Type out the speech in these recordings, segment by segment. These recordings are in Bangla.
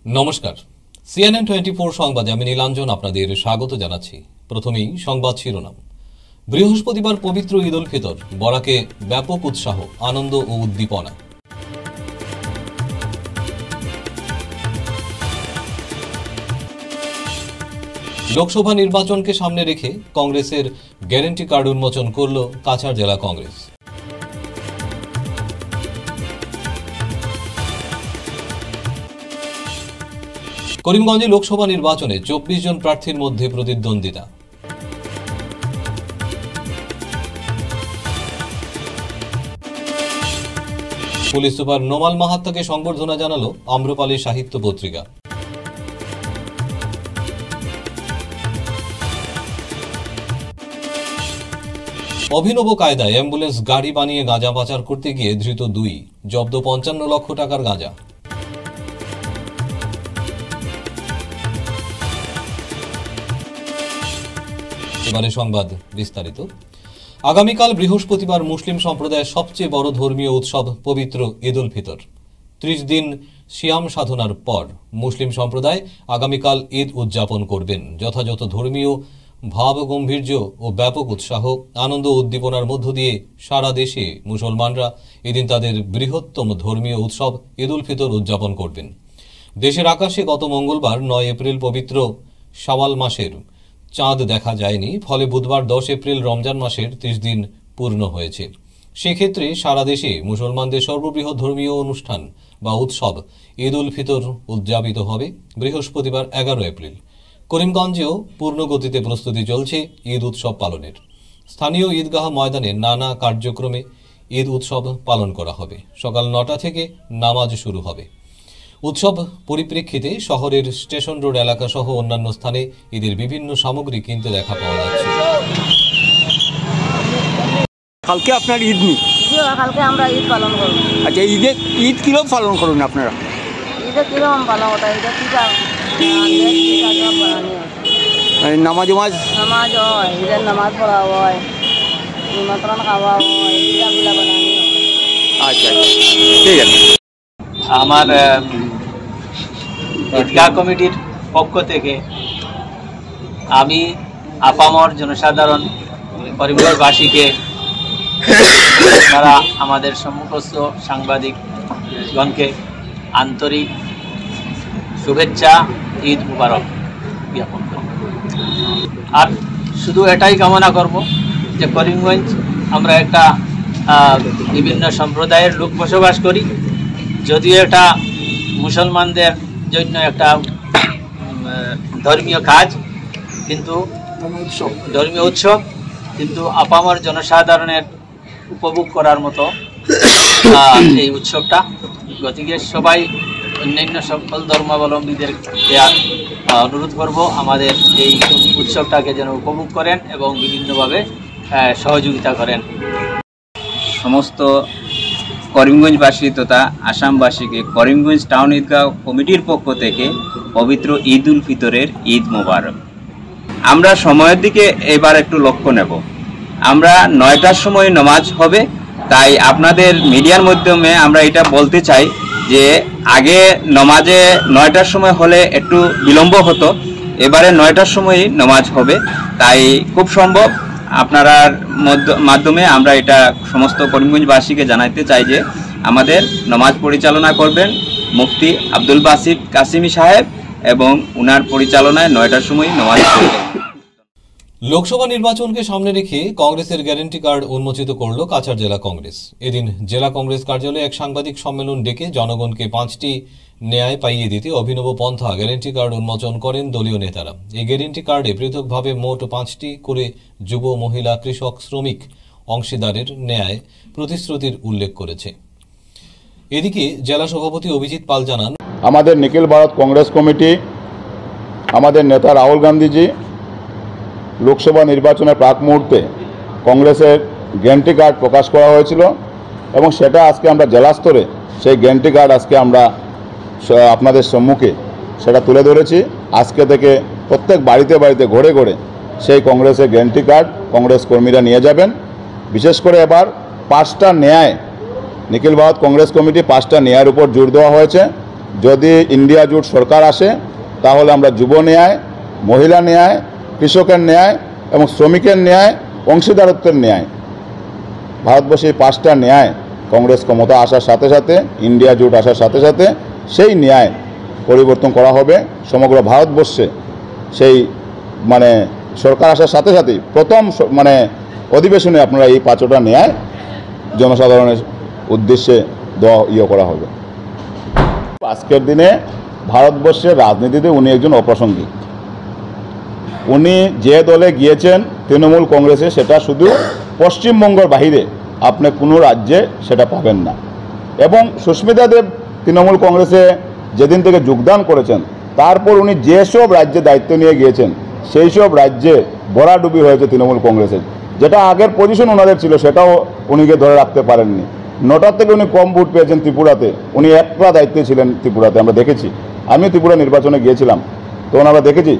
নমস্কার, CNN 24 সংবাদে আমি নীলাঞ্জন আপনাদের স্বাগত জানাচ্ছি। প্রথমেই সংবাদ শিরোনাম। বৃহস্পতিবার পবিত্র ঈদ উল ফিতর, বরাকে ব্যাপক উৎসাহ, আনন্দ ও উদ্দীপনা। লোকসভা নির্বাচনকে সামনে রেখে কংগ্রেসের গ্যারান্টি কার্ড উন্মোচন করল কাছাড় জেলা কংগ্রেস। করিমগঞ্জে লোকসভা নির্বাচনে 24 জন প্রার্থীর মধ্যে প্রতিদ্বন্দ্বিতা। পুলিশ সুপার নোমাল মাহাত্তাকে সংবর্ধনা জানালো আম্রপালি সাহিত্য পত্রিকা। অভিনব কায়দায় অ্যাম্বুলেন্স গাড়ি বানিয়ে গাঁজা পাচার করতে গিয়ে ধৃত 2, জব্দ 55 লক্ষ টাকার গাঁজা। এবারে সংবাদ বিস্তারিত। আগামীকাল বৃহস্পতিবার মুসলিম সম্প্রদায়ের সবচেয়ে বড় ধর্মীয় উৎসব পবিত্র ঈদ উল ফিতর। 30 দিন সিয়াম সাধনার পর মুসলিম সম্প্রদায় আগামীকাল ঈদ উদযাপন করবেন যথাযথ ধর্মীয় ভাবগম্ভীর্য ও ব্যাপক উৎসাহ, আনন্দ ও উদ্দীপনার মধ্য দিয়ে সারা দেশে মুসলমানরা এদিন তাদের বৃহত্তম ধর্মীয় উৎসব ঈদ উল ফিতর উদযাপন করবেন। দেশের আকাশে গত মঙ্গলবার 9 এপ্রিল পবিত্র শাওয়াল মাসের চাঁদ দেখা যায়নি, ফলে বুধবার 10 এপ্রিল রমজান মাসের 30 দিন পূর্ণ হয়েছে। সেক্ষেত্রে সারা দেশে মুসলমানদের সর্ববৃহৎ ধর্মীয় অনুষ্ঠান বা উৎসব ঈদ উল ফিতর উদযাপিত হবে বৃহস্পতিবার 11 এপ্রিল। করিমগঞ্জেও পূর্ণ গতিতে প্রস্তুতি চলছে ঈদ উৎসব পালনের। স্থানীয় ঈদগাহ ময়দানে নানা কার্যক্রমে ঈদ উৎসব পালন করা হবে। সকাল 9টা থেকে নামাজ শুরু হবে। উৎসব পরিপ্রেক্ষিতে শহরের স্টেশন রোড এলাকা সহ অন্যান্য স্থানে ঈদের বিভিন্ন সামগ্রী কিনতে দেখা পাওয়া যাচ্ছে। কালকে আপনার ঈদ নেই? কালকে আমরা ঈদ পালন করব। আচ্ছা, ঈদ কিরকম পালন করুন আপনারা? ঈদে কিরকম পালন ওটা ঈদে নামাজ নামাজ হয়, ঈদের নামাজ পড়া হয়, নিমন্ত্রণ খাওয়া হয়, পিঠাগুলা বানানো হয়। আচ্ছা, ঠিক আছে। আমার ঈদগাহ কমিটির পক্ষ থেকে আমি আপামর জনসাধারণ করিমগঞ্জবাসীকে তারা আমাদের সম্মুখস্থ সাংবাদিকগণকে আন্তরিক শুভেচ্ছা, ঈদ মুবারক জ্ঞাপন করব। আর শুধু এটাই কামনা করব যে করিমগঞ্জ আমরা একটা বিভিন্ন সম্প্রদায়ের লোক বসবাস করি, যদিও এটা মুসলমানদের জন্য একটা ধর্মীয় কাজ, কিন্তু ধর্মীয় উৎসব, কিন্তু আপামর জনসাধারণের উপভোগ করার মতো এই উৎসবটা। গতিকে সবাই অন্যান্য সকল ধর্মাবলম্বীদের অনুরোধ করব আমাদের এই উৎসবটাকে যেন উপভোগ করেন এবং বিভিন্নভাবে সহযোগিতা করেন। সমস্ত করিমগঞ্জবাসী তথা আসামবাসীকে করিমগঞ্জ টাউন ঈদগাহ কমিটির পক্ষ থেকে পবিত্র ঈদ উল ফিতরের ঈদ মোবারক। আমরা সময়ের দিকে এবার একটু লক্ষ্য নেব। আমরা 9টার সময় নামাজ হবে, তাই আপনাদের মিডিয়ার মাধ্যমে আমরা এটা বলতে চাই যে আগে নামাজে 9টার সময় হলে একটু বিলম্ব হতো, এবারে 9টার সময়ই নামাজ হবে। তাই খুব সম্ভব আপনার মাধ্যমে আমরা এটা সমস্ত করিমগঞ্জবাসীকে জানাতে চাই যে আমাদের নামাজ পরিচালনা করবেন মুফতি আব্দুল বাসিত কাসিমি সাহেব এবং উনার পরিচালনায় 9টার সময় নামাজ পড়বেন। লোকসভা নির্বাচনকে সামনে রেখে কংগ্রেসের গ্যারান্টি কার্ড উন্মোচিত করল কাছাড় জেলা কংগ্রেস। এদিন জেলা কংগ্রেস কার্যালয়ে এক সাংবাদিক সম্মেলন ডেকে জনগণকে 5টি ন্যায় পাইয়ে দিতে অভিনব পন্থা গ্যারান্টি কার্ড উন্মোচন করেন দলীয় নেতারা। এই গ্যারান্টি কার্ডে পৃথকভাবে মোট 5টি করে যুব, মহিলা, কৃষক, শ্রমিক অংশীদারের ন্যায় প্রতিশ্রুতির উল্লেখ করেছে। এদিকে জেলা সভাপতি অভিজিৎ পাল জানান, আমাদের নিখিল ভারত কংগ্রেস কমিটি, আমাদের নেতা রাহুল গান্ধীজি লোকসভা নির্বাচনের প্রাক মুহূর্তে কংগ্রেসের গ্যারান্টি কার্ড প্রকাশ করা হয়েছিল এবং সেটা আজকে আমরা জেলা স্তরে সেই গ্যারান্টি কার্ড আজকে আমরা আপনাদের সম্মুখে সেটা তুলে ধরেছি। আজকে থেকে প্রত্যেক বাড়িতে বাড়িতে ঘরে ঘরে সেই কংগ্রেসের গ্যারান্টি কার্ড কংগ্রেস কর্মীরা নিয়ে যাবেন। বিশেষ করে এবার 5টা ন্যায়, নিখিল ভারত কংগ্রেস কমিটি 5টা ন্যায়ের উপর জোর দেওয়া হয়েছে, যদি ইন্ডিয়া জোট সরকার আসে তাহলে আমরা যুব ন্যায়, মহিলা ন্যায়, কৃষকের ন্যায় এবং শ্রমিকের ন্যায়, অংশীদারত্বের ন্যায়, ভারতবর্ষে এই 5টা ন্যায় কংগ্রেস ক্ষমতা আসার সাথে সাথে, ইন্ডিয়া জোট আসার সাথে সাথে সেই ন্যায় পরিবর্তন করা হবে সমগ্র ভারতবর্ষে। সেই মানে সরকার আসার সাথে সাথেই প্রথম মানে অধিবেশনে আপনারা এই 5টা ন্যায় জনসাধারণের উদ্দেশ্যে করা হবে। আজকের দিনে ভারতবর্ষের রাজনীতিতে উনি একজন অপ্রাসঙ্গিক। উনি যে দলে গিয়েছেন তৃণমূল কংগ্রেসে, সেটা শুধু পশ্চিমবঙ্গের বাহিরে আপনি কোনো রাজ্যে সেটা পাবেন না। এবং সুস্মিতা দেব তৃণমূল কংগ্রেসে যেদিন থেকে যোগদান করেছেন তারপর উনি যেসব রাজ্যে দায়িত্ব নিয়ে গিয়েছেন সেই সব রাজ্যে ভরাডুবি হয়েছে তৃণমূল কংগ্রেসের। যেটা আগের পজিশন ওনাদের ছিল সেটাও উনিকে ধরে রাখতে পারেননি। 9টার থেকে উনি কম ভোট পেয়েছেন ত্রিপুরাতে। উনি একটা দায়িত্বে ছিলেন ত্রিপুরাতে, আমরা দেখেছি। আমি ত্রিপুরা নির্বাচনে গিয়েছিলাম, তখন আমরা দেখেছি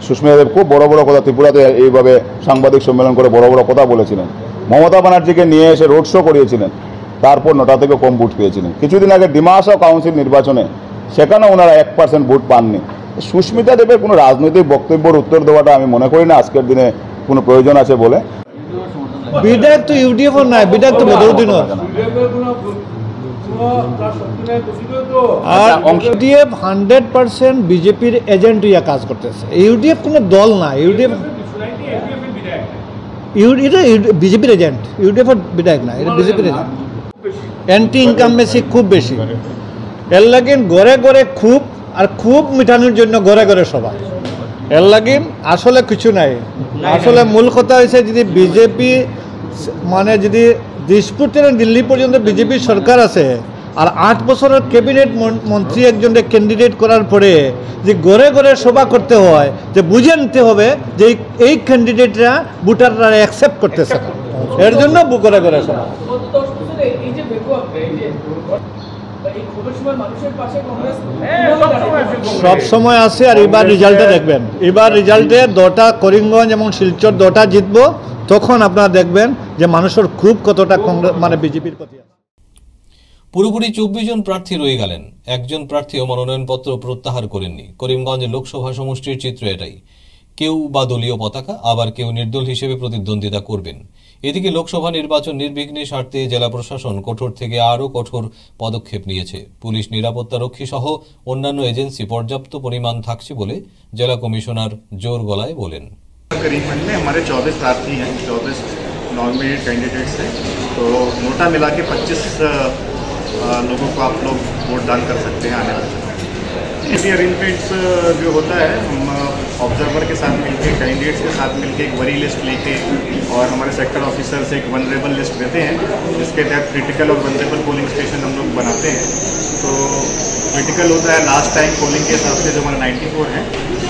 সুস্মিতা দেব খুব বড় বড় কথা ত্রিপুরাতে এইভাবে সাংবাদিক সম্মেলন করে বড় বড় কথা বলেছিলেন। মমতা ব্যানার্জিকে নিয়ে এসে রোড শো করিয়েছিলেন, তারপর 9টা থেকে কম ভোট পেয়েছিলেন। কিছুদিন আগে ডিমাসা কাউন্সিল নির্বাচনে সেখানে ওনারা 1% ভোট পাননি। সুস্মিতা দেবের কোনো রাজনৈতিক বক্তব্যের উত্তর দেওয়াটা আমি মনে করি না আজকের দিনে কোনো প্রয়োজন আছে বলে। বিধায়ক তো ইউডিএফ নাই, বিধায়ক তো বদরুদ্দিন। আর ইউডিএফ 100% বিজেপির এজেন্ট হইয়া কাজ করতেছে। ইউডিএফ কোনো দল না, ইউডিএফ এটা বিজেপির এজেন্ট। ইউডিএফ বিধায়ক না, এটা বিজেপির এজেন্ট। অ্যান্টি ইনকামবেসি খুব বেশি, এর লাগেন ঘরে ঘরে খুব, আর খুব মিটানোর জন্য ঘরে ঘরে সবাই। এর লাগেন আসলে কিছু নাই। আসলে মূল কথা হয়েছে যদি বিজেপি মানে যদি দিসপুর থেকে দিল্লি পর্যন্ত বিজেপি সরকার আছে আর 8 বছরের ক্যাবিনেট মন্ত্রী একজনকে ক্যান্ডিডেট করার পরে যে ঘরে ঘরে সভা করতে হয়, যে বুঝে নিতে হবে যে এই ক্যান্ডিডেটরা ভোটাররা অ্যাকসেপ্ট করতেছে, এর জন্য ঘরে ঘরে সভা। সব সময় আছে। আর এবার রেজাল্টে দেখবেন, এবার রেজাল্টে 2টা করিমগঞ্জ এবং শিলচর 2টা জিতবো, তখন আপনারা দেখবেন যে মানুষের খুব কতটা কংগ্রেস মানে বিজেপির প্রতি। পুরোপুরি 24 জন প্রার্থী রয়ে গেলেন, একজন প্রার্থীও মনোনয়নপত্র প্রত্যাহার করেননি। করিমগঞ্জ লোকসভা সমষ্টির চিত্র এটাই। কেউ বা দলীয় পতাকা, আবার কেউ নির্দল হিসেবে প্রতিদ্বন্দ্বিতা করবেন। এদিকে লোকসভা নির্বাচন নির্বিঘ্নে সারতে জেলা প্রশাসন কঠোর থেকে আরও কঠোর পদক্ষেপ নিয়েছে। পুলিশ, নিরাপত্তা রক্ষী সহ অন্যান্য এজেন্সি পর্যাপ্ত পরিমাণ থাকছে বলে জেলা কমিশনার জোর গলায় বলেন। करीबन में हमारे 24 प्रार्थी हैं, 24 नॉमिनेटेड कैंडिडेट्स हैं। तो नोटा मिला के 25 लोगों को आप लोग वोट दान कर सकते हैं आने वाले। ये अरेंजमेंट्स जो होता है, हम ऑब्जर्वर के साथ मिलके, कैंडिडेट्स के साथ मिलके एक वरी लिस्ट लेके और हमारे सेक्टर ऑफिसर से एक वनरेबल लिस्ट देते हैं, जिसके तहत क्रिटिकल और वनरेबल पोलिंग स्टेशन हम लोग बनाते हैं। तो क्रिटिकल होता है लास्ट टाइम पोलिंग के हिसाब से जो हमारा 94 है,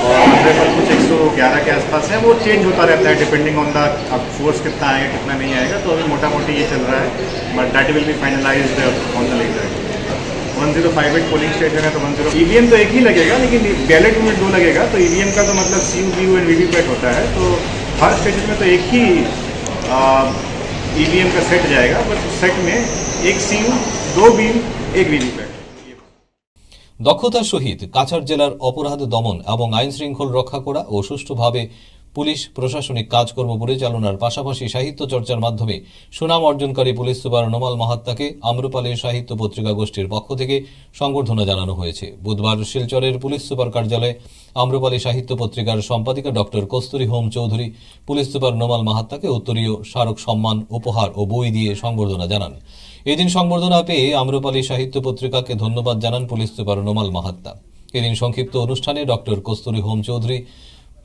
और वनरेबल कुछ 111 के आसपास है। वो चेंज होता रहता है डिपेंडिंग ऑन द अब फोर्स कितना आएगा कितना नहीं आएगा। तो अभी मोटा मोटी ये चल रहा है, but that will be finalized on the later. 1058 polling station है, तो 10 ईवीएम तो एक ही लगेगा, लेकिन बैलेट यूनिट 2 लगेगा। तो ईवीएम का तो मतलब CU, BU एंड वीवीपैट होता है। तो हर स्टेशन में तो एक ही ईवीएम का सेट जाएगा, बस सेट में एक CU, 2 BU, 1 वीवीपैट। দক্ষতার সহিত কাছাড় জেলার অপরাধ দমন এবং আইন শৃঙ্খল রক্ষা করা ও সুষ্ঠুভাবে পুলিশ প্রশাসনিক কাজকর্ম পরিচালনার পাশাপাশি সাহিত্য চর্চার মাধ্যমে সুনাম অর্জনকারী পুলিশ সুপার নোমাল মাহাত্তাকে আম্রপালি সাহিত্য পত্রিকা গোষ্ঠীর পক্ষ থেকে সংবর্ধনা জানানো হয়েছে। বুধবার শিলচরের পুলিশ সুপার কার্যালয়ে আম্রপালি সাহিত্য পত্রিকার সম্পাদিকা doctor Kasturi Home Chowdhury police super Nomal মাহাত্তাকে উত্তরীয় স্মারক সম্মান, উপহার ও বই দিয়ে সংবর্ধনা জানান। এদিন সংবর্ধনা পেয়ে আম্রপালি সাহিত্য পত্রিকাকে ধন্যবাদ জানান পুলিশ সুপার নোমাল মাহাত্তা। এদিন সংক্ষিপ্ত অনুষ্ঠানে doctor Kasturi Home Chowdhury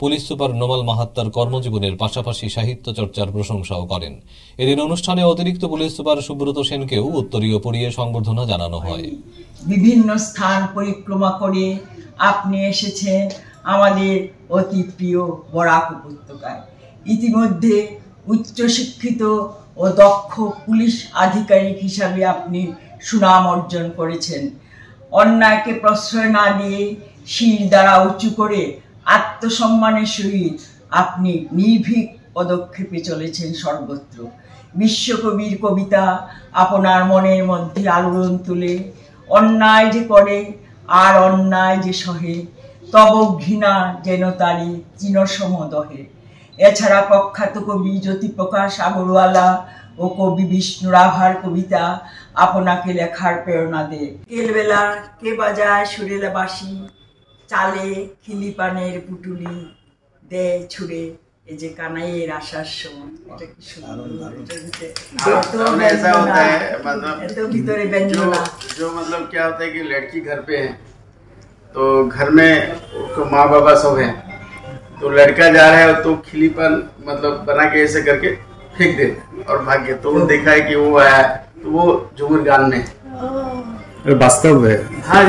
police super Nomal মাহাত্তার কর্মজীবনের পাশাপাশি সাহিত্য চর্চার প্রশংসাও করেন। এদিন অনুষ্ঠানে অতিরিক্ত পুলিশ সুপার সুব্রত সেনকেও উত্তরীয় পড়িয়ে সংবর্ধনা জানানো হয়। বিভিন্ন স্থান পরিক্রমা করে আপনি এসেছেন আমাদের অতি প্রিয় বরাক উপত্যকায়। ইতিমধ্যে উচ্চশিক্ষিত ও দক্ষ পুলিশ আধিকারিক হিসাবে আপনি সুনাম অর্জন করেছেন। অন্যায়কে প্রশ্রয় না দিয়ে শির দ্বারা উঁচু করে আত্মসম্মানের সহিত আপনি নির্ভীক পদক্ষেপে চলেছেন সর্বত্র। বিশ্বকবির কবিতা আপনার মনের মধ্যে আলোড়ন তুলে অন্যায় যে করে আর অন্যায় যে সহে, তব ঘৃণা যেন তারি তৃণসম দহে। এছাড়া প্রখ্যাত কবি জ্যোতিপ্রকাশ আগরওয়ালা ও কবি বিষ্ণু রাভার কবিতা আপনাকে লেখার প্রেরণা দে। বিকেলবেলা কে বাজায় সুরেলা বাঁশি, চালে খিলিপানের পুটুলি দে ছুড়ে, এই যে কানাইয়ের আসার সময়। এটা কি সুন্দর, ऐसा होता है मतलब এত ভিতরে ব্যঞ্জনা। जो मतलब क्या होता है कि लड़की घर पे है तो घर में उसको माँ बाबा सब है, तो लड़का जा रहा है तो खिलीपन मतलब बना के ऐसे करके फेंक देते और भाग गए। तो देखा है कि वो आया तो वो झूमर गान में वास्तव है। हाँ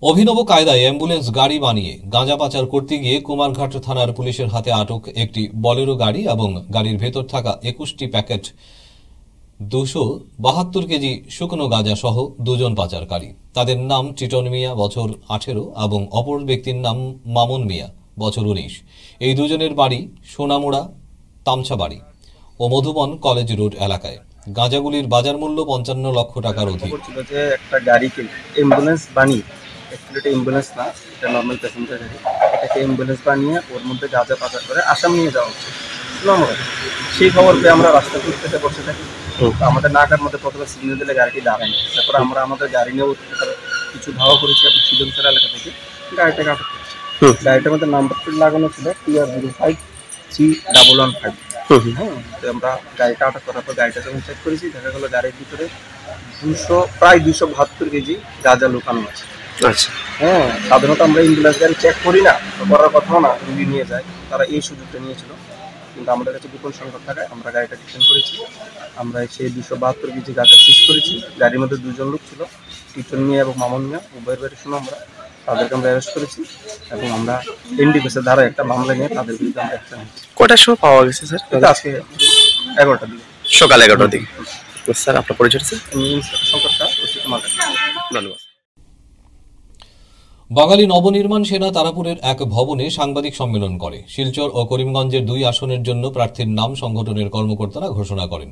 অভিনব কায়দায় অ্যাম্বুলেন্স গাড়ি বানিয়ে গাঁজা পাচার করতে গিয়ে কুমারঘাট থানার পুলিশের হাতে আটক একটি বলেরো গাড়ি এবং গাড়ির ভেতর থাকা 21টি প্যাকেট 272 কেজি শুকনো গাঁজা সহ দুজন পাচারকারী। তাদের নাম টিটন মিয়া বছর 18 এবং অপর ব্যক্তির নাম মামুন মিয়া বছর 19। এই দুজনের বাড়ি সোনামুড়া তামছাবাড়ি ও মধুবন কলেজ রোড এলাকায়। গাঁজাগুলির বাজার মূল্য 55 লক্ষ টাকার অধিক। যে একটা গাড়িকে অ্যাম্বুলেন্স বানিয়ে, অ্যাকচুয়ালি এটা অ্যাম্বুলেন্স না, এটা নর্মাল প্যাসেঞ্জার গাড়ি, এটাকে অ্যাম্বুলেন্স বানিয়ে ওর মধ্যে গাঁজা পাচার করে আসাম নিয়ে যাওয়া হচ্ছে। সেই খবর পেয়ে আমরা রাস্তা খুঁজতে বসে থাকি। আমাদের নাকার মধ্যে প্রথমে সিগন্যাল দিলে গাড়িটি দাঁড়ায় না, তারপরে আমরা আমাদের গাড়ি নিয়েও কিছু ধাওয়া করেছি আপনি সুজনসর এলাকা থেকে, গাড়িটাকে আটক করেছি। গাড়িটার মধ্যে নাম্বার প্লেট লাগানো ছিল TR05C115। হ্যাঁ, তো আমরা গাড়িটা আটক করার পর গাড়িটা যখন চেক করেছি দেখা গেলো গাড়ির ভিতরে প্রায় 272 কেজি গাঁজা লুকানো আছে। আচ্ছা, হ্যাঁ, সাধারণত আমরা অ্যাম্বুলেন্স গাড়ি চেক করি না, করার কথাও না, রুগী নিয়ে যায়, তারা এই সুযোগটা নিয়েছিল। কিন্তু আমাদের কাছে বিপুল সংখ্যক থাকায় আমরা গাড়িটা ডিটেন করেছি। আমরা সেই 272 কেজি গাঁজা সিজ করেছি। গাড়ির মধ্যে দুজন লোক ছিল, টিটন মিয়া এবং মামুন মিয়া, উভয়ের বাড়ি শুনে আমরা তাদেরকে আমরা অ্যারেস্ট করেছি এবং আমরা এনডিপিএসের ধারায় একটা মামলা নিয়ে তাদের বিরুদ্ধে আমরা অ্যাকশন নিয়েছি। কটার সময় পাওয়া গেছে স্যার? আজকে 11টার দিকে, সকাল 11টার দিকে। স্যার আপনার পরিচয় স্যার? সংকটটা ধন্যবাদ। বাঙালি নবনির্মাণ সেনা তারাপুরের এক ভবনে সাংবাদিক সম্মেলন করে। শিলচর ও করিমগঞ্জের 2 আসনের জন্য প্রার্থীর নাম সংগঠনের কর্মকর্তারা ঘোষণা করেন।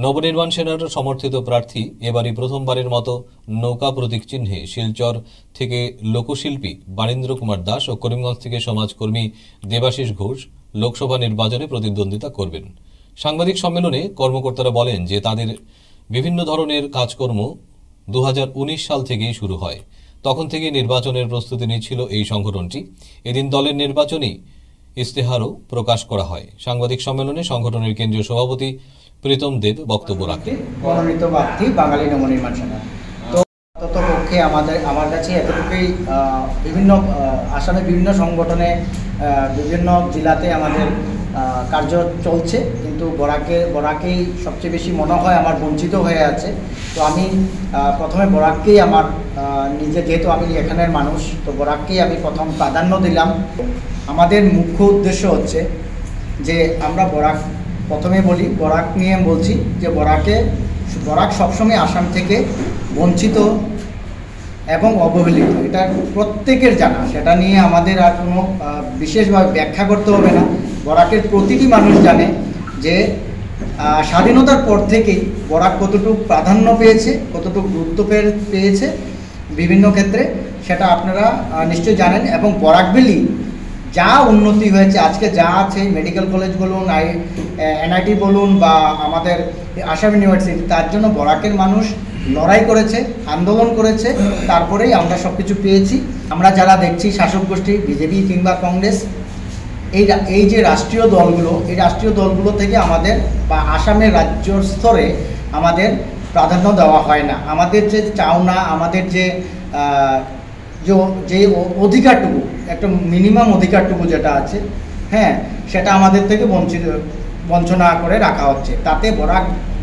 নবনির্মাণ সেনার সমর্থিত প্রার্থী এবারই প্রথমবারের মতো নৌকা প্রতীক চিহ্নে শিলচর থেকে লোকশিল্পী বারীন্দ্র কুমার দাস ও করিমগঞ্জ থেকে সমাজকর্মী দেবাশিস ঘোষ লোকসভা নির্বাচনে প্রতিদ্বন্দ্বিতা করবেন। সাংবাদিক সম্মেলনে কর্মকর্তারা বলেন যে তাদের বিভিন্ন ধরনের কাজকর্ম 2019 সাল থেকেই শুরু হয়। তখন থেকে নির্বাচনের প্রস্তুতি নিচ্ছিল এই সংগঠনটি। এদিন দলের নির্বাচনী ইস্তেহারও প্রকাশ করা হয়। সাংবাদিক সম্মেলনে সংগঠনের কেন্দ্রীয় সভাপতি প্রীতম দেব বক্তব্য রাখেন। মনোনীত প্রার্থী বাঙালি নবনির্মাণ সেনা। তো ততপক্ষে আমার কাছে এতটুকুই, বিভিন্ন আসামে বিভিন্ন সংগঠনে বিভিন্ন জেলাতে আমাদের কার্য চলছে, কিন্তু বরাকেই সবচেয়ে বেশি মনে হয় আমার বঞ্চিত হয়ে আছে। তো আমি প্রথমে বরাককেই আমার নিজে, যেহেতু আমি এখানের মানুষ, তো বরাককেই আমি প্রথম প্রাধান্য দিলাম। আমাদের মুখ্য উদ্দেশ্য হচ্ছে যে আমরা প্রথমে বলি, বরাক নিয়ে বলছি যে বরাক সবসময় আসাম থেকে বঞ্চিত এবং অবহেলিত, এটা প্রত্যেকের জানা। সেটা নিয়ে আমাদের আর কোনো বিশেষভাবে ব্যাখ্যা করতে হবে না। বরাকের প্রতিটি মানুষ জানে যে স্বাধীনতার পর থেকেই বরাক কতটুকু প্রাধান্য পেয়েছে, কতটুকু গুরুত্ব পেয়েছে বিভিন্ন ক্ষেত্রে, সেটা আপনারা নিশ্চয়ই জানেন। এবং বরাক ভ্যালি যা উন্নতি হয়েছে, আজকে যা আছে, মেডিকেল কলেজ বলুন, NIT বলুন বা আমাদের আসাম ইউনিভার্সিটি, তার জন্য বরাকের মানুষ লড়াই করেছে, আন্দোলন করেছে, তারপরেই আমরা সব কিছু পেয়েছি। আমরা যারা দেখছি শাসক গোষ্ঠী বিজেপি কিংবা কংগ্রেস, এই যে রাষ্ট্রীয় দলগুলো, এই রাষ্ট্রীয় দলগুলো থেকে আমাদের বা আসামের রাজ্য স্তরে আমাদের প্রাধান্য দেওয়া হয় না। আমাদের যে চাওনা, আমাদের যে অধিকারটুকু, একটা মিনিমাম অধিকারটুকু যেটা আছে, হ্যাঁ, সেটা আমাদের থেকে বঞ্চনা করে রাখা হচ্ছে। তাতে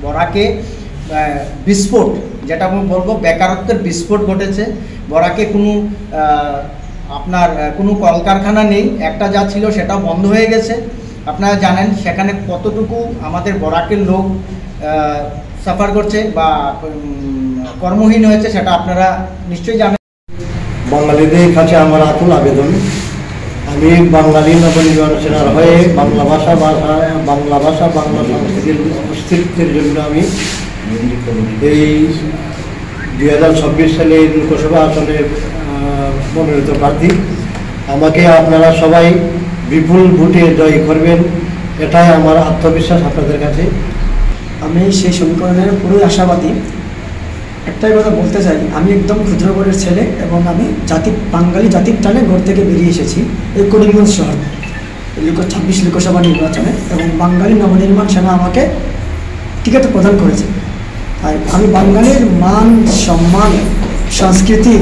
বরাকে বিস্ফোট, যেটা বলবো বেকারত্বের বিস্ফোট ঘটেছে। বরাকে কোনো কলকারখানা নেই, একটা যা ছিল সেটাও বন্ধ হয়ে গেছে। আপনারা জানেন সেখানে কতটুকু আমাদের বরাকের লোক সাফার করছে বা কর্মহীন হয়েছে, সেটা আপনারা নিশ্চয়ই জানেন। বাঙালিদের কাছে আমার আকুল আবেদন, আমি বাঙালি নবনির্মাণ সেনার হয়ে বাংলা ভাষা বাংলা সংস্কৃতির অস্তিত্বের জন্য আমি এই 2026 সালের লোকসভা আসনে মনোনীত প্রার্থী। আমাকে আপনারা সবাই বিপুল ভোটে জয়ী করবেন, এটাই আমার আত্মবিশ্বাস আপনাদের কাছে। আমি সেই সমীকরণের পুরোই আশাবাদী। একটাই কথা বলতে চাই, আমি একদম ক্ষুদ্র ঘরের ছেলে এবং আমি বাঙালি জাতির টানে ঘর থেকে বেরিয়ে এসেছি এই করিমগঞ্জ শহর 26 লোকসভা নির্বাচনে, এবং বাঙালি নবনির্মাণ সেনা আমাকে টিকিট প্রদান করেছে। তাই আমি বাঙালির মান সম্মান সংস্কৃতি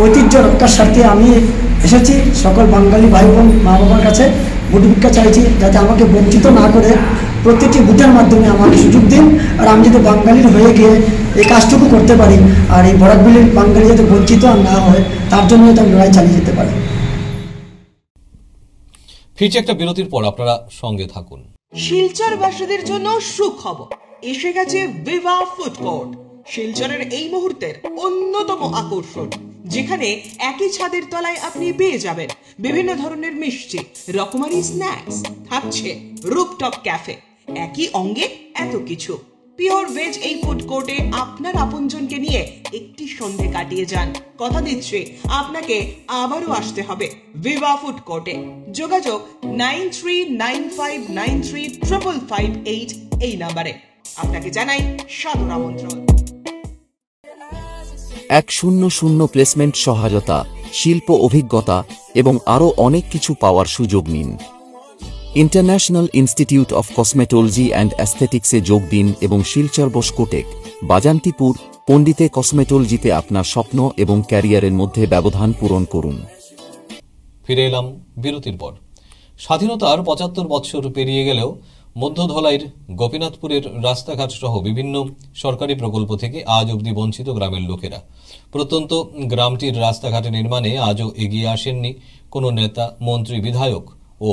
ঐতিহ্য রক্ষার স্বার্থে আমি এসেছি সকল বাঙালি ভাই বোন মা বাবার কাছে ভোট ভিক্ষা চাইছি, যাতে আমাকে বঞ্চিত না করে প্রতিটি ভোটের মাধ্যমে আমাকে সুযোগ দিন। আর আমি যদি বাঙালির হয়ে গিয়ে এই কাজটুকু করতে পারি, আর এই বরাক বিলের বাঙালি যাতে বঞ্চিত না হয়, তার জন্য যাতে আমি লড়াই চালিয়ে যেতে পারি। ফিরছে একটা বিরতির পর, আপনারা সঙ্গে থাকুন। শিলচরবাসীদের জন্য সুখবর, এসে গেছে ভিভা ফুড কোর্ট। শিলচরের এই মুহূর্তের অন্যতম আকর্ষণ, যেখানে একই ছাদের তলায় আপনি পেয়ে যাবেন বিভিন্ন ধরনের মিষ্টি, রকমারি স্ন্যাক্স, থাকছে রুফটপ ক্যাফে, একই অঙ্গে এত কিছু। পিওর ভেজ এই ফুড কোর্টে আপনার আপনজনকে নিয়ে একটি সন্ধে কাটিয়ে যান। কথা দিচ্ছি আপনাকে আবারও আসতে হবে ভিভা ফুড কোর্টে। যোগাযোগ 9395935558 এই নাম্বারে। আপনাকে জানাই সাদর আমন্ত্রণ। 100 প্লেসমেন্ট সহায়তা, শিল্প অভিজ্ঞতা এবং আরও অনেক কিছু পাওয়ার সুযোগ নিন। International institute of cosmetology and অ্যাস্থেটিক্সে যোগ দিন এবং শিলচর বসকোটেক, বাজান্তিপুর, পণ্ডিতে কসমেটোলজিতে আপনার স্বপ্ন এবং ক্যারিয়ারের মধ্যে ব্যবধান পূরণ করুন। ফিরে এলাম বিরতির পর। স্বাধীনতার 75 বছর পেরিয়ে গেলেও মধ্যধলাইয়ের গোপীনাথপুরের রাস্তাঘাট সহ বিভিন্ন সরকারি প্রকল্প থেকে আজ অবধি বঞ্চিত গ্রামের লোকেরা। প্রত্যন্ত গ্রামটির রাস্তাঘাট নির্মাণে আজও এগিয়ে আসেননি কোনো নেতা, মন্ত্রী, বিধায়ক ও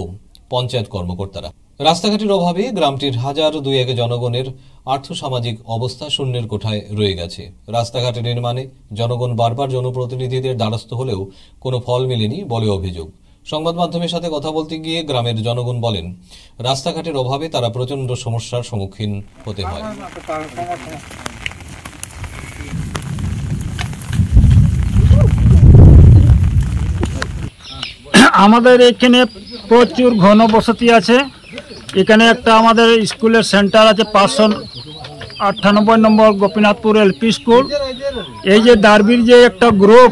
পঞ্চায়েত কর্মকর্তারা। রাস্তাঘাটের অভাবে গ্রামটির হাজার দুয়েক জনগণের আর্থসামাজিক অবস্থা শূন্যের কোঠায় রয়ে গেছে। রাস্তাঘাট নির্মাণে জনগণ বারবার জনপ্রতিনিধিদের দ্বারস্থ হলেও কোনো ফল মেলেনি বলে অভিযোগ। সংবাদ মাধ্যমের সাথে কথা বলতে গিয়ে গ্রামের জনগণ বলেন, রাস্তাঘাটের অভাবে তারা প্রচণ্ড সমস্যার সম্মুখীন হতে হয়। আমাদের এখানে প্রচুর ঘনবসতি আছে। এখানে একটা আমাদের স্কুলের সেন্টার আছে 598 নম্বর গোপীনাথপুর এলপি স্কুল। এই যে ডার্বির যে একটা গ্রুপ,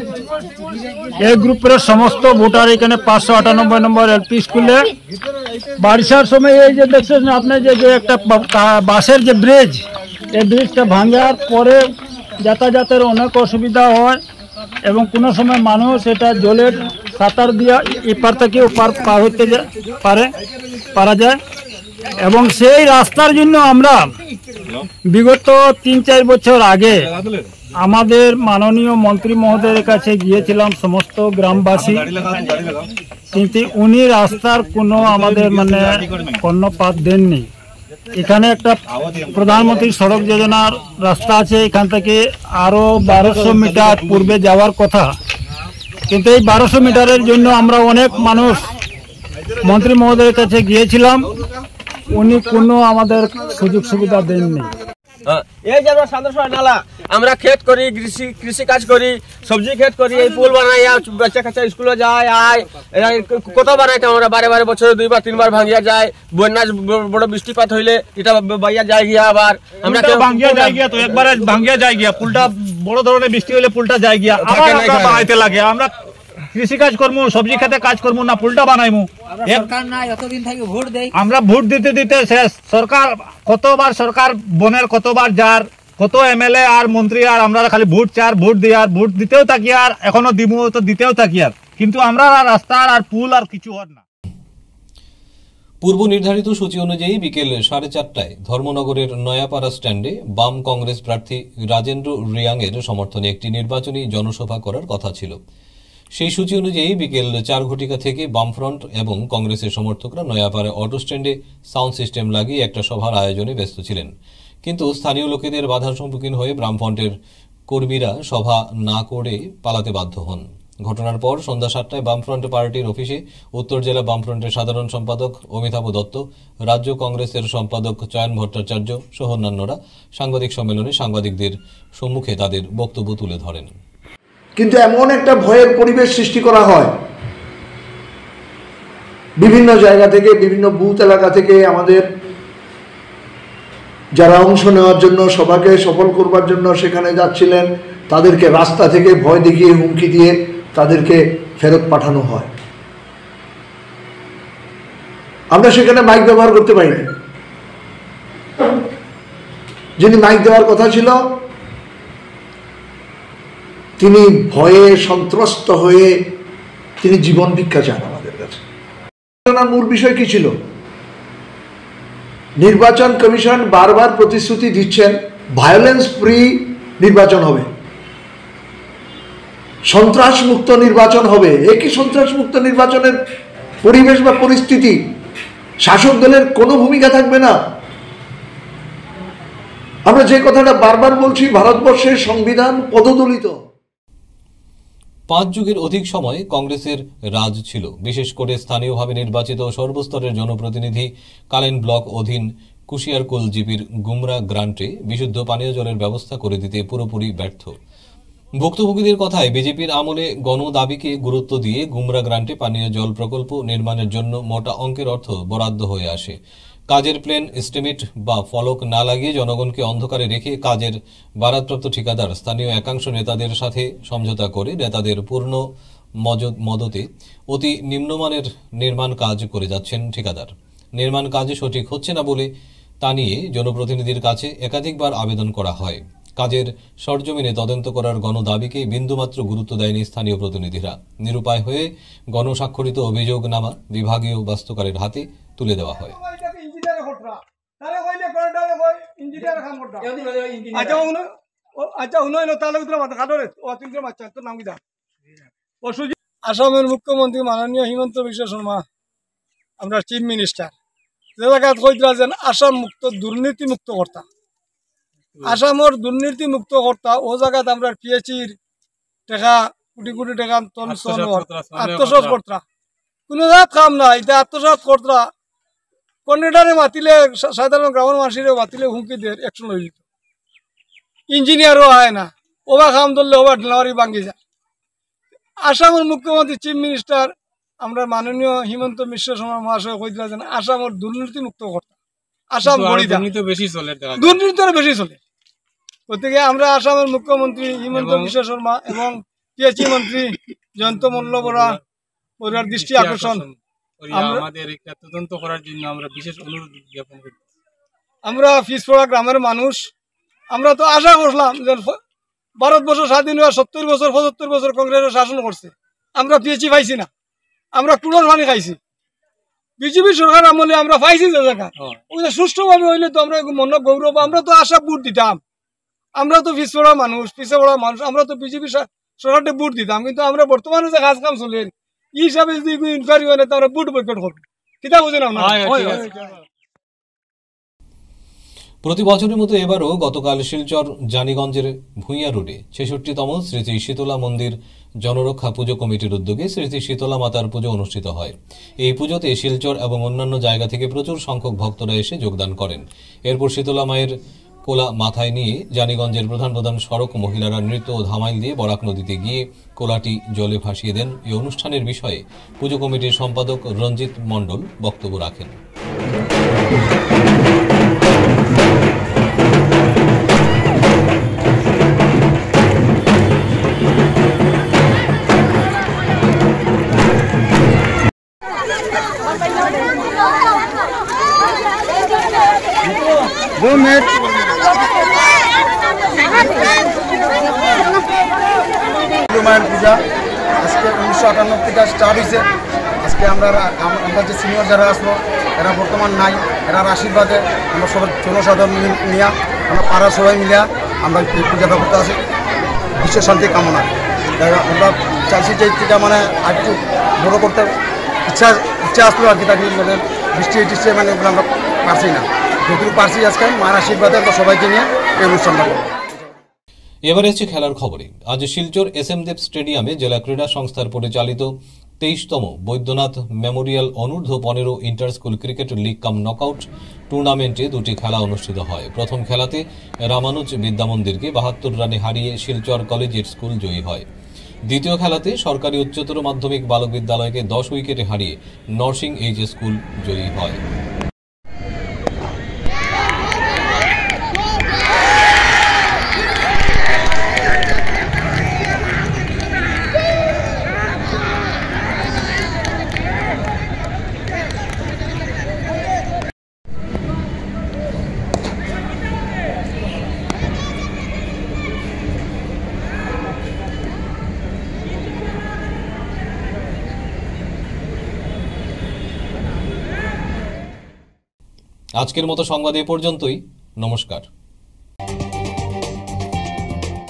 এই গ্রুপের সমস্ত ভোটার এখানে 598 নম্বর এলপি স্কুলে। বারিশার সময় এই যে দেখছেন আপনি যে একটা বাসের যে ব্রিজ, এই ব্রিজটা ভাঙার পরে যাতায়াতের অনেক অসুবিধা হয় এবং কোনো সময় মানুষ এটা জলের সাঁতার দিয়ে এপার থেকে ওপার পার হতে পারা যায়। এবং সেই রাস্তার জন্য আমরা বিগত 3-4 বছর আগে আমাদের মাননীয় মন্ত্রী মহোদয়ের কাছে গিয়েছিলাম সমস্ত গ্রামবাসী, কিন্তু উনি রাস্তার কোনো আমাদের কর্ণপাত দেননি। এখানে একটা প্রধানমন্ত্রী সড়ক যোজনার রাস্তা আছে, এখান থেকে আরো 1200 মিটার পূর্বে যাওয়ার কথা, কিন্তু এই 1200 মিটারের জন্য আমরা অনেক মানুষ মন্ত্রী মহোদয়ের কাছে গিয়েছিলাম, উনি কোনো আমাদের সুযোগ সুবিধা দেননি। এই যে আমরা সাধারণ নালা, আমরা ক্ষেত করি, কৃষি কাজ করি, সবজি ক্ষেত করি, এই পুল বানাই, বাচ্চা কাচ্চা স্কুলে যায়, কত বানাইতে আমরা বারে বছরে 2-3 বার ভাঙিয়া যায়। বন্যা বড় বৃষ্টিপাত হইলে এটা বাইয়া যায় গিয়া, আবার আমরা ভাঙিয়া যায় গিয়া, তো একবারে ভাঙিয়া যায় গিয়া, পুলটা বড় ধরনের বৃষ্টি হইলে পুলটা যায় গিয়া, আবার বানাইতে লাগে। আমরা কৃষি কাজ করবো, সবজি খেতে কাজ করবো না, পুলটা বানাইমু। আমরা ভোট দিতে দিতে শেষ। সরকার কতবার, সরকার বনের কতবার যার, কত এমএলএ আর মন্ত্রী, আর আমরা খালি ভোট চার, ভোট দিই, আর ভোট দিতেও থাকি, আর এখনো দিব তো দিতেও থাকি, আর কিন্তু আমরা রাস্তার আর পুল আর কিছু হয় না। পূর্ব নির্ধারিত সূচি অনুযায়ী বিকেল 4:30টায় ধর্মনগরের নয়াপাড়া স্ট্যান্ডে বাম কংগ্রেস প্রার্থী রাজেন্দ্র রিয়াংয়ের সমর্থনে একটি নির্বাচনী জনসভা করার কথা ছিল। সেই সূচি অনুযায়ী বিকেল 4 ঘটিকা থেকে বামফ্রন্ট এবং কংগ্রেসের সমর্থকরা নয়াপাড়া অটো স্ট্যান্ডে সাউন্ড সিস্টেম লাগিয়ে একটা সভার আয়োজনে ব্যস্ত ছিলেন, কিন্তু স্থানীয় লোকেদের বাধার সম্মুখীন হয়ে বামফ্রন্টের কর্মীরা সভা না করে পালাতে বাধ্য হন। ঘটনার পর সন্ধ্যা 7টায় বামফ্রন্ট পার্টির অফিসে উত্তর জেলা বামফ্রন্টের সাধারণ সম্পাদক অমিতাভ দত্ত, রাজ্য কংগ্রেসের সম্পাদক চয়ন ভট্টাচার্য সহ অন্যান্যরা সাংবাদিক সম্মেলনে সাংবাদিকদের সম্মুখে তাদের বক্তব্য তুলে ধরেন। কিন্তু এমন একটা ভয়ের পরিবেশ সৃষ্টি করা হয় বিভিন্ন জায়গা থেকে, বিভিন্ন বুথ এলাকা থেকে আমাদের যারা অংশ নেওয়ার জন্য, সভাকে সফল করবার জন্য সেখানে যাচ্ছিলেন, তাদেরকে রাস্তা থেকে ভয় দেখিয়ে, হুমকি দিয়ে তাদেরকে ফেরত পাঠানো হয়। আমরা সেখানে মাইক ব্যবহার করতে পারিনি। যিনি মাইক দেওয়ার কথা ছিল তিনি ভয়ে সন্ত্রস্ত হয়ে তিনি জীবন ভিক্ষা চান আমাদের কাছে। মূল বিষয় কি ছিল? নির্বাচন কমিশন বারবার প্রতিশ্রুতি দিচ্ছেন ভায়োলেন্স ফ্রি নির্বাচন হবে, সন্ত্রাস মুক্ত নির্বাচন হবে। একই সন্ত্রাস মুক্ত নির্বাচনের পরিবেশ বা পরিস্থিতি শাসক দলের কোনো ভূমিকা থাকবে না। আমরা যে কথাটা বারবার বলছি, ভারতবর্ষের সংবিধান পদদলিত। 5 যুগের অধিক সময় কংগ্রেসের রাজ ছিল। বিশেষ করে স্থানীয়ভাবে নির্বাচিত সর্বস্তরের জনপ্রতিনিধি কালেন ব্লক অধীন কুশিয়ারকুল জিপির গুমরা গ্রান্টে বিশুদ্ধ পানীয় জলের ব্যবস্থা করে দিতে পুরোপুরি ব্যর্থ। ভুক্তভোগীদের কথায় বিজেপির আমলে গণদাবিকে গুরুত্ব দিয়ে গুমরা গ্রান্টে পানীয় জল প্রকল্প নির্মাণের জন্য মোটা অঙ্কের অর্থ বরাদ্দ হয়ে আসে। কাজের প্ল্যান এস্টিমেট বা ফলক না লাগিয়ে জনগণকে অন্ধকারে রেখে কাজের বারাদপ্রাপ্ত ঠিকাদার স্থানীয় একাংশ নেতাদের সাথে সমঝোতা করে নেতাদের পূর্ণ মদতে অতি নিম্নমানের নির্মাণ কাজ করে যাচ্ছেন ঠিকাদার। নির্মাণ কাজ সঠিক হচ্ছে না বলে তা নিয়ে জনপ্রতিনিধির কাছে একাধিকবার আবেদন করা হয়। কাজের সরজমিনে তদন্ত করার গণদাবিকে বিন্দুমাত্র গুরুত্ব দেয়নি স্থানীয় প্রতিনিধিরা। নিরুপায় হয়ে গণস্বাক্ষরিত অভিযোগনামা বিভাগীয় বাস্তুকারের হাতে তুলে দেওয়া হয়। আসামের মুখ্যমন্ত্রী মাননীয় হিমন্ত বিশ্ব শর্মা, আমরা চিফ মিনিস্টার, যে জায়গায় কইরা যেন আসাম মুক্ত দুর্নীতি মুক্ত কর্তা, আসামের দুর্নীতি মুক্ত কর্তা, ও জায়গাত আমরা পিএচির টাকা কোটি কোটি টাকা আত্মসাৎ কর্তা, কোনো জাত কাম না। এটা আত্মসাৎ কর্তা কন্ট্রাক্টরে মাতিলে, সাধারণ গ্রামের মানুষেরও মাতিলে হুমকি দিয়ে অ্যাকশন হয়ে যেত। ইঞ্জিনিয়ারও হয় না, ওবা কাম ধরলে ওবা ডেলারি ভাঙ্গি যায়। আসামের মুখ্যমন্ত্রী চিফ মিনিস্টার আমরা মাননীয় হিমন্ত বিশ্ব শর্মা মহাশয় কইরা যেন আসামের দুর্নীতি মুক্ত কর্তা, আসাম দুর্নীতি বেশি চলে। গতিকে আমরা আসামের মুখ্যমন্ত্রী হিমন্ত বিশ্ব শর্মা এবং পিএচই মন্ত্রী জয়ন্ত মল্ল বরার দৃষ্টি আকর্ষণ আমাদের একটা তদন্ত করার জন্য আমরা বিশেষ অনুরোধ জ্ঞাপন করি। আমরা পিছপড়া গ্রামের মানুষ, আমরা তো আশা করলাম যে ভারতবর্ষ স্বাধীন হওয়া 70 বছর 75 বছর কংগ্রেসের শাসন করছে, আমরা পিএচই পাইছি না, আমরা কুলোর পানি খাইছি। বিজেপি সরকার আমলে আমরা পাইছি যে জায়গা ওইটা সুষ্ঠুভাবে হইলে তো আমরা মনে গৌরব। আমরা তো আশা ভোট দিতাম, আমরা তো পিছপড়া মানুষ, আমরা তো বিজেপি সরকারকে ভোট দিতাম। কিন্তু আমরা বর্তমানে যে কাজ কাম চলে এই হিসাবে যদি ইনকোয়ারি হয় না তো আমরা ভোট বয়কট করবো, কিতা বুঝেন আপনার? প্রতি বছরের মতো এবারও গতকাল শিলচর জানিগঞ্জের ভূঁইয়া রোডে 66তম শ্রী শ্রী শীতলা মন্দির জনরক্ষা পুজো কমিটির উদ্যোগে শ্রী শ্রী শীতলা মাতার পুজো অনুষ্ঠিত হয়। এই পুজোতে শিলচর এবং অন্যান্য জায়গা থেকে প্রচুর সংখ্যক ভক্তরা এসে যোগদান করেন। এরপর শীতলা মায়ের কোলা মাথায় নিয়ে জানিগঞ্জের প্রধান প্রধান সড়ক মহিলারা নৃত্য ও ধামাইল দিয়ে বরাক নদীতে গিয়ে কোলাটি জলে ভাসিয়ে দেন। এই অনুষ্ঠানের বিষয়ে পুজো কমিটির সম্পাদক রঞ্জিত মণ্ডল বক্তব্য রাখেন। মায়ের পূজা আজকে 1958 থেকে স্টার্ট হয়েছে। আজকে আমরা যে সিনিয়র যারা আসলো এরা বর্তমান নাই, এরার আশীর্বাদে আমরা সবাই জনসাধারণ নিয়ে আমরা পাড়া সবাই মিলিয়া আমরা এই পূজাটা করতে আসি বিশ্ব শান্তি কামনা। আমরা চাইছি যে এটা মানে আর একটু বড় করতে ইচ্ছা আসলো আর কি, তাকে মানে বৃষ্টি মানে এগুলো আমরা পারছি না, যতটুকু পারছি আজকে মায়ের আশীর্বাদে আমরা সবাইকে নিয়ে এই অনুষ্ঠানটা করবো। এবার এসেছে খেলার খবরে। আজ শিলচর এসএম দেব স্টেডিয়ামে জেলা ক্রীড়া সংস্থার পরিচালিত 23তম বৈদ্যনাথ মেমোরিয়াল অনূর্ধ্ব 15 ইন্টার স্কুল ক্রিকেট লিগ কাম নকআউট টুর্নামেন্টে দুটি খেলা অনুষ্ঠিত হয়। প্রথম খেলাতে রামানুজ বিদ্যামন্দিরকে 72 রানে হারিয়ে শিলচর কলেজিয়েট স্কুল জয়ী হয়। দ্বিতীয় খেলাতে সরকারি উচ্চতর মাধ্যমিক বালক বিদ্যালয়কে 10 উইকেটে হারিয়ে নরসিং এইচ স্কুল জয়ী হয়। আজকের মতো সংবাদ এ পর্যন্তই। নমস্কার।